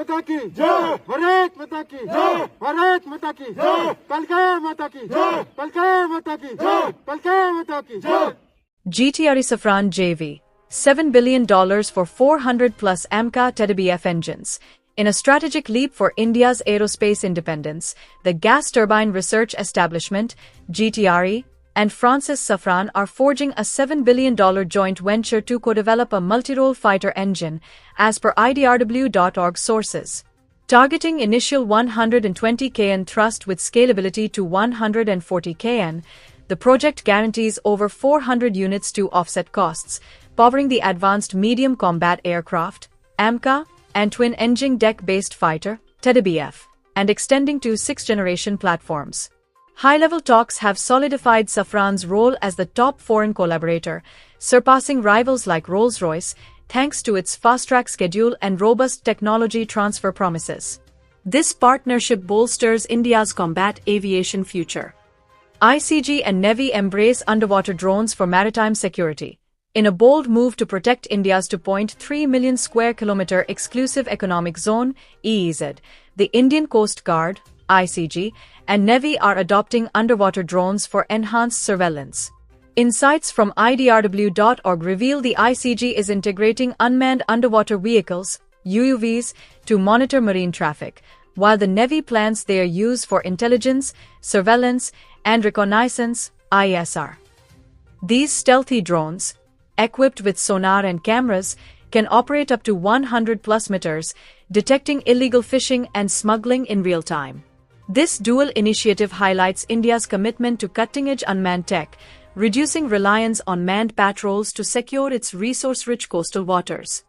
माता की जय, भारत माता की जय, भारत माता की जय, कलकत्ता माता की जय, कलकत्ता माता की जय, कलकत्ता माता की जय. GTRE-Safran JV, $7 billion for 400-plus AMCA TEDBF engines. In a strategic leap for India's aerospace independence, the Gas Turbine Research Establishment, GTRE, and Francis Safran are forging a $7 billion joint venture to co-develop a multi-role fighter engine, as per IDRW.org sources. Targeting initial 120 kN thrust with scalability to 140 kN, the project guarantees over 400 units to offset costs, powering the Advanced Medium Combat Aircraft, AMCA, and twin-engine deck-based fighter, TEDBF, and extending to sixth-generation platforms. High-level talks have solidified Safran's role as the top foreign collaborator, surpassing rivals like Rolls-Royce, thanks to its fast-track schedule and robust technology transfer promises. This partnership bolsters India's combat aviation future. ICG and Navy embrace underwater drones for maritime security. In a bold move to protect India's 2.3 million square kilometer exclusive economic zone, EEZ, the Indian Coast Guard, ICG, and Navy are adopting underwater drones for enhanced surveillance. Insights from IDRW.org reveal the ICG is integrating unmanned underwater vehicles, UUVs, to monitor marine traffic, while the Navy plans their use for intelligence, surveillance, and reconnaissance, ISR. These stealthy drones, equipped with sonar and cameras, can operate up to 100+ meters, detecting illegal fishing and smuggling in real time. This dual initiative highlights India's commitment to cutting-edge unmanned tech, reducing reliance on manned patrols to secure its resource-rich coastal waters.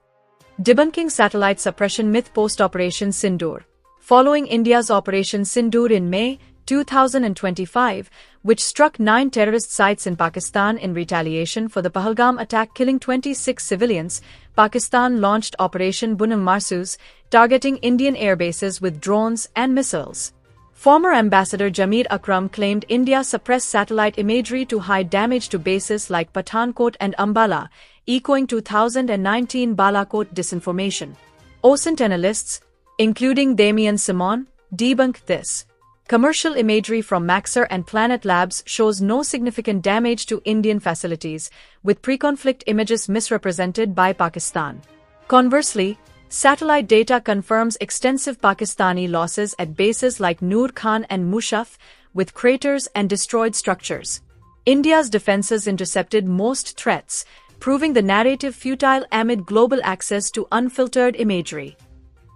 Debunking satellite suppression myth post-Operation Sindoor. Following India's Operation Sindoor in May 2025, which struck 9 terrorist sites in Pakistan in retaliation for the Pahalgam attack killing 26 civilians, Pakistan launched Operation Bunam Marsoos, targeting Indian airbases with drones and missiles. Former Ambassador Jameer Akram claimed India suppressed satellite imagery to hide damage to bases like Pathankot and Ambala, echoing 2019 Balakot disinformation. OSINT analysts, including Damian Simon, debunked this. Commercial imagery from Maxar and Planet Labs shows no significant damage to Indian facilities, with pre-conflict images misrepresented by Pakistan. Conversely, satellite data confirms extensive Pakistani losses at bases like Noor Khan and Mushaf, with craters and destroyed structures. India's defenses intercepted most threats, proving the narrative futile amid global access to unfiltered imagery.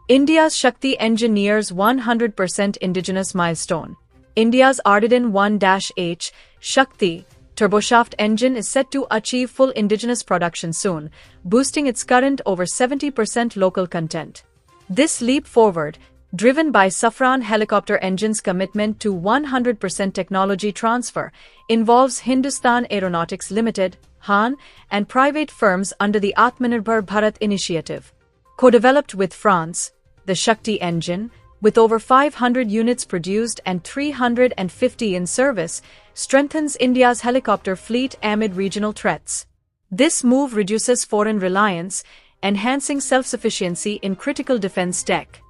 India's Shakti engine nears 100% indigenous milestone. India's Ardian 1-H Shakti turboshaft engine is set to achieve full indigenous production soon, boosting its current over 70% local content. This leap forward, driven by Safran Helicopter Engine's commitment to 100% technology transfer, involves Hindustan Aeronautics Limited, HAN, and private firms under the Atmanirbhar Bharat initiative. Co-developed with France, the Shakti engine, with over 500 units produced and 350 in service, strengthens India's helicopter fleet amid regional threats. This move reduces foreign reliance, enhancing self-sufficiency in critical defense tech.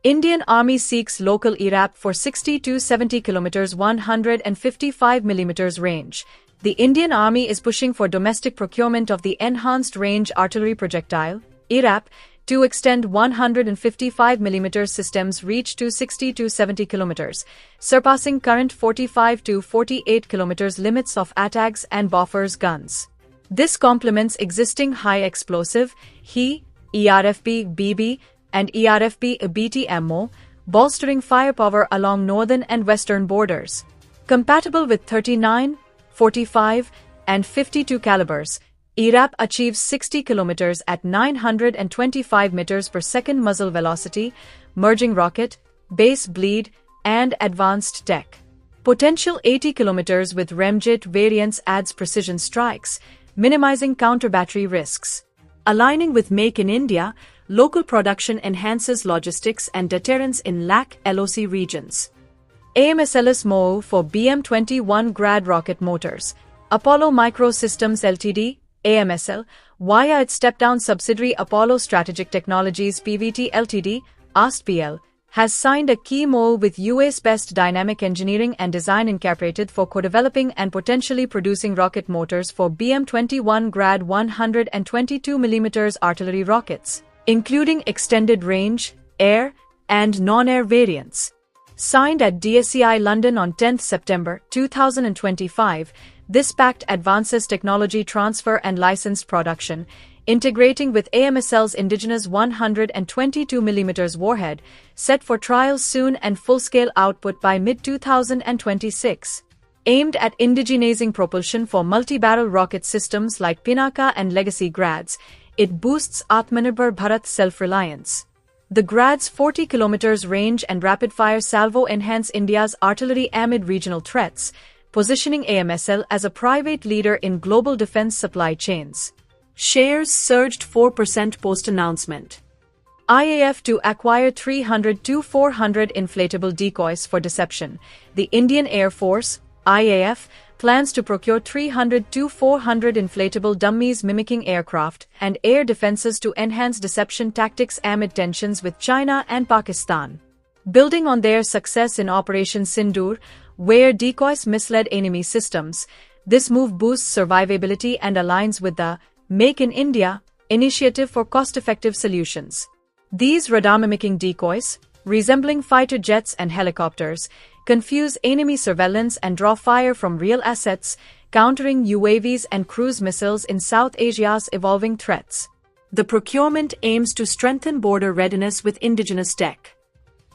Indian Army seeks local ERAP for 60 to 70 km 155 mm range. The Indian Army is pushing for domestic procurement of the Enhanced Range Artillery Projectile, ERAP, to extend 155 mm systems reach to 60 to 70 km, surpassing current 45 to 48 km limits of ATAGS and Bofors guns. This complements existing high-explosive HE, ERFP-BB, and ERFP-BT ammo, bolstering firepower along northern and western borders. Compatible with 39, 45, and 52 calibers, ERAP achieves 60 km at 925 meters per second muzzle velocity, merging rocket, base bleed, and advanced tech. Potential 80 km with Ramjet variants adds precision strikes, minimizing counter-battery risks. Aligning with Make in India, local production enhances logistics and deterrence in LAC LOC regions. AMSLS MOU for BM-21 Grad rocket motors. Apollo Microsystems Ltd, AMSL, via its step-down subsidiary Apollo Strategic Technologies PVT Ltd, ASTPL, has signed a key MoU with US-based Dynamic Engineering and Design Incorporated for co-developing and potentially producing rocket motors for BM-21 Grad 122mm artillery rockets, including extended range, air, and non-air variants. Signed at DSEI London on 10 September 2025, this pact advances technology transfer and licensed production, integrating with AMSL's indigenous 122mm warhead, set for trials soon and full-scale output by mid-2026. Aimed at indigenizing propulsion for multi-barrel rocket systems like Pinaka and Legacy Grads, it boosts Atmanirbhar Bharat self-reliance. The Grad's 40 km range and rapid-fire salvo enhance India's artillery amid regional threats, positioning AMSL as a private leader in global defense supply chains. Shares surged 4% post-announcement. IAF to acquire 300-400 inflatable decoys for deception. The Indian Air Force, IAF, plans to procure 300-400 inflatable dummies mimicking aircraft and air defenses to enhance deception tactics amid tensions with China and Pakistan. Building on their success in Operation Sindoor, where decoys misled enemy systems, this move boosts survivability and aligns with the Make in India initiative for cost-effective solutions. These radar-mimicking decoys, resembling fighter jets and helicopters, confuse enemy surveillance and draw fire from real assets, countering UAVs and cruise missiles in South Asia's evolving threats. The procurement aims to strengthen border readiness with indigenous tech.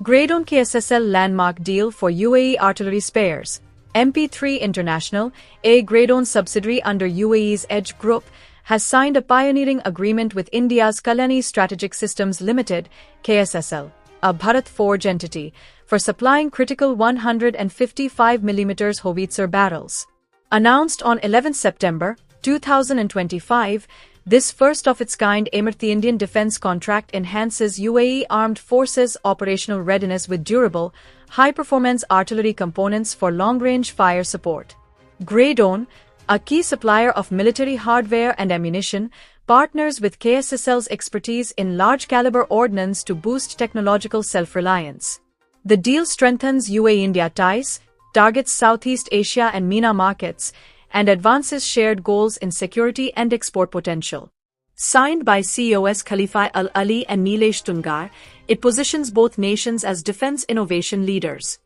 Gradon KSSL landmark deal for UAE artillery spares. MP3 International, a Gradon subsidiary under UAE's Edge Group, has signed a pioneering agreement with India's Kalyani Strategic Systems Limited, KSSL, a Bharat Forge entity, for supplying critical 155mm howitzer barrels. Announced on 11 September 2025, this first-of-its-kind Emirati Indian defense contract enhances UAE Armed Forces operational readiness with durable, high-performance artillery components for long-range fire support. Gradon, a key supplier of military hardware and ammunition, partners with KSSL's expertise in large-caliber ordnance to boost technological self-reliance. The deal strengthens UAE-India ties, targets Southeast Asia and MENA markets, and advances shared goals in security and export potential. Signed by CEOs Khalifa Al-Ali and Nilesh Tungar, it positions both nations as defense innovation leaders.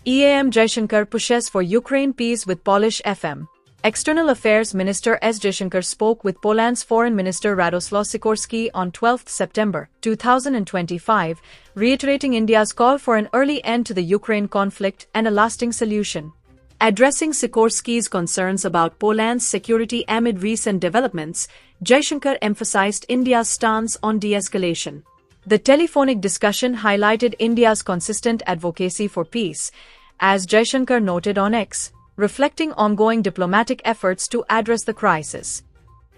EAM Jaishankar pushes for Ukraine peace with Polish FM. External Affairs Minister S. Jaishankar spoke with Poland's Foreign Minister Radoslaw Sikorski on 12 September 2025, reiterating India's call for an early end to the Ukraine conflict and a lasting solution. Addressing Sikorski's concerns about Poland's security amid recent developments, Jaishankar emphasized India's stance on de-escalation. The telephonic discussion highlighted India's consistent advocacy for peace, as Jaishankar noted on X, reflecting ongoing diplomatic efforts to address the crisis.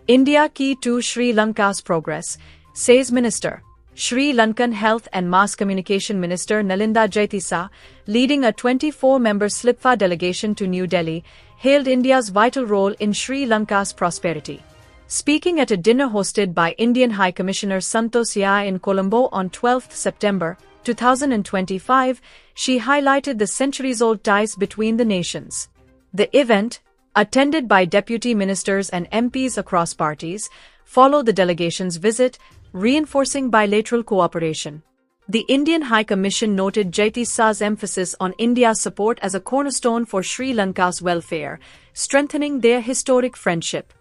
India key to Sri Lanka's progress, says Minister. Sri Lankan Health and Mass Communication Minister Nalinda Jaytisa, leading a 24-member SLIPFA delegation to New Delhi, hailed India's vital role in Sri Lanka's prosperity. Speaking at a dinner hosted by Indian High Commissioner Santosh Yai in Colombo on 12 September 2025, she highlighted the centuries-old ties between the nations. The event, attended by deputy ministers and MPs across parties, followed the delegation's visit, reinforcing bilateral cooperation. The Indian High Commission noted Jaytisa's emphasis on India's support as a cornerstone for Sri Lanka's welfare, strengthening their historic friendship.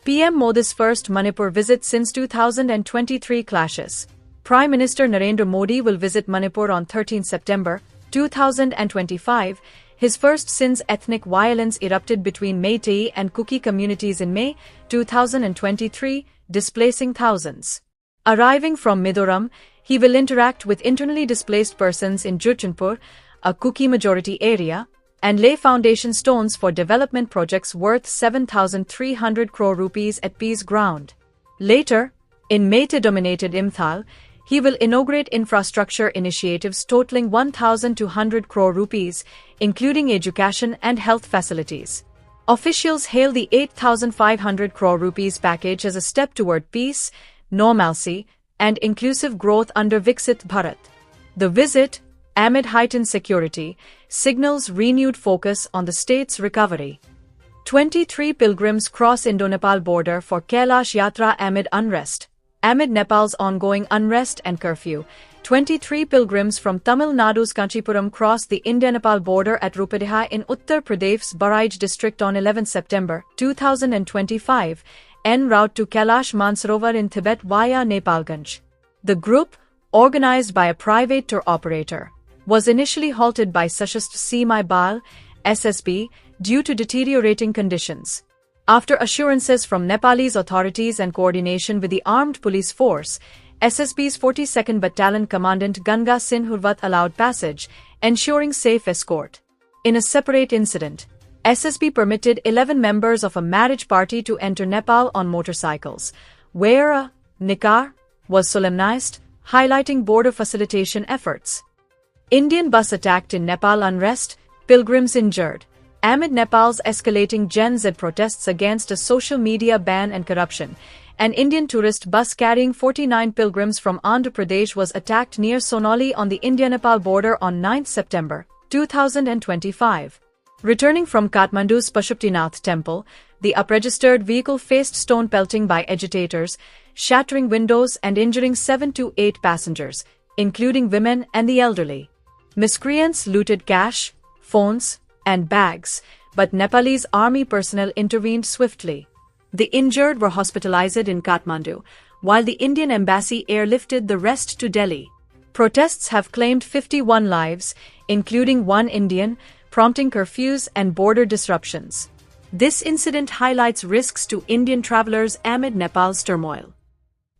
PM Modi's first Manipur visit since 2023 clashes. Prime Minister Narendra Modi will visit Manipur on 13 September 2025, his first since ethnic violence erupted between Meitei and Kuki communities in May 2023, displacing thousands. Arriving from Mizoram, he will interact with internally displaced persons in Jurchanpur, a Kuki majority area, and lay foundation stones for development projects worth 7,300 crore rupees at peace ground. Later, in Meitei-dominated Imphal, he will inaugurate infrastructure initiatives totaling 1,200 crore rupees, including education and health facilities. Officials hail the 8,500 crore rupees package as a step toward peace, normalcy, and inclusive growth under Viksit Bharat. The visit, amid heightened security, signals renewed focus on the state's recovery. 23 pilgrims cross Indo-Nepal border for Kailash Yatra amid unrest. Amid Nepal's ongoing unrest and curfew, 23 pilgrims from Tamil Nadu's Kanchipuram crossed the India-Nepal border at Rupadeha in Uttar Pradesh's Baraij district on 11 September 2025, en route to Kailash Mansarovar in Tibet via Nepalganj. The group, organized by a private tour operator, was initially halted by Sashastra Seema Bal (SSB) due to deteriorating conditions. After assurances from Nepalese authorities and coordination with the armed police force, SSB's 42nd Battalion Commandant Ganga Sin Hurvat allowed passage, ensuring safe escort. In a separate incident, SSB permitted 11 members of a marriage party to enter Nepal on motorcycles, where a nikah was solemnized, highlighting border facilitation efforts. Indian bus attacked in Nepal unrest, pilgrims injured. Amid Nepal's escalating Gen Z protests against a social media ban and corruption, an Indian tourist bus carrying 49 pilgrims from Andhra Pradesh was attacked near Sonali on the India-Nepal border on 9 September 2025. Returning from Kathmandu's Pashuptinath temple, the unregistered vehicle faced stone pelting by agitators, shattering windows and injuring 7 to 8 passengers, including women and the elderly. Miscreants looted cash, phones, and bags, but Nepalese army personnel intervened swiftly. The injured were hospitalized in Kathmandu, while the Indian embassy airlifted the rest to Delhi. Protests have claimed 51 lives, including one Indian, prompting curfews and border disruptions. This incident highlights risks to Indian travelers amid Nepal's turmoil.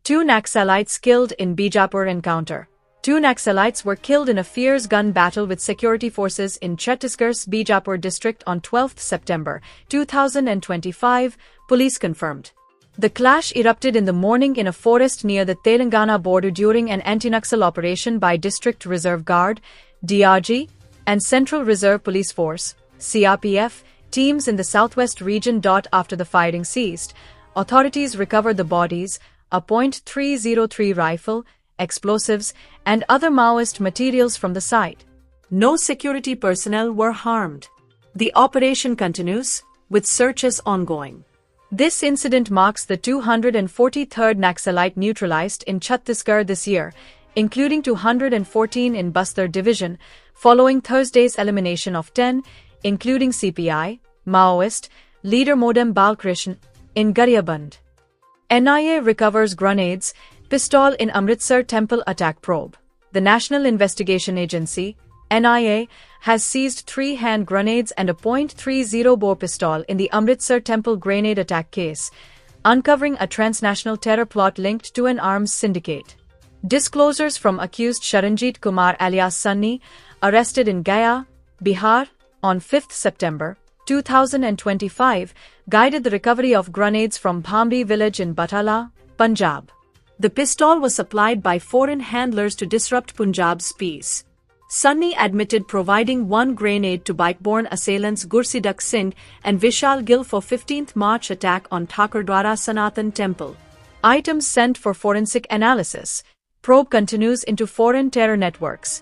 2 Naxalites killed in Bijapur encounter. 2 Naxalites were killed in a fierce gun battle with security forces in Chhattisgarh's Bijapur district on 12 September 2025, police confirmed. The clash erupted in the morning in a forest near the Telangana border during an anti-Naxal operation by District Reserve Guard, DRG, and Central Reserve Police Force, CRPF, teams in the southwest region. After the firing ceased, authorities recovered the bodies, a .303 rifle, explosives, and other Maoist materials from the site. No security personnel were harmed. The operation continues, with searches ongoing. This incident marks the 243rd Naxalite neutralized in Chhattisgarh this year, including 214 in Bastar division, following Thursday's elimination of 10, including CPI, Maoist, leader Modem Balkrishnan, in Gariyaband. NIA recovers grenades, pistol in Amritsar temple attack probe. The National Investigation Agency, NIA, has seized 3 hand grenades and a .30 bore pistol in the Amritsar temple grenade attack case, uncovering a transnational terror plot linked to an arms syndicate. Disclosures from accused Sharanjit Kumar alias Sunny, arrested in Gaya, Bihar, on 5 September 2025, guided the recovery of grenades from Bhamri village in Batala, Punjab. The pistol was supplied by foreign handlers to disrupt Punjab's peace. Sunny admitted providing 1 grenade to bike-borne assailants Gursidak Singh and Vishal Gill for 15th March attack on Thakurdwara Sanatan temple. Items sent for forensic analysis. Probe continues into foreign terror networks.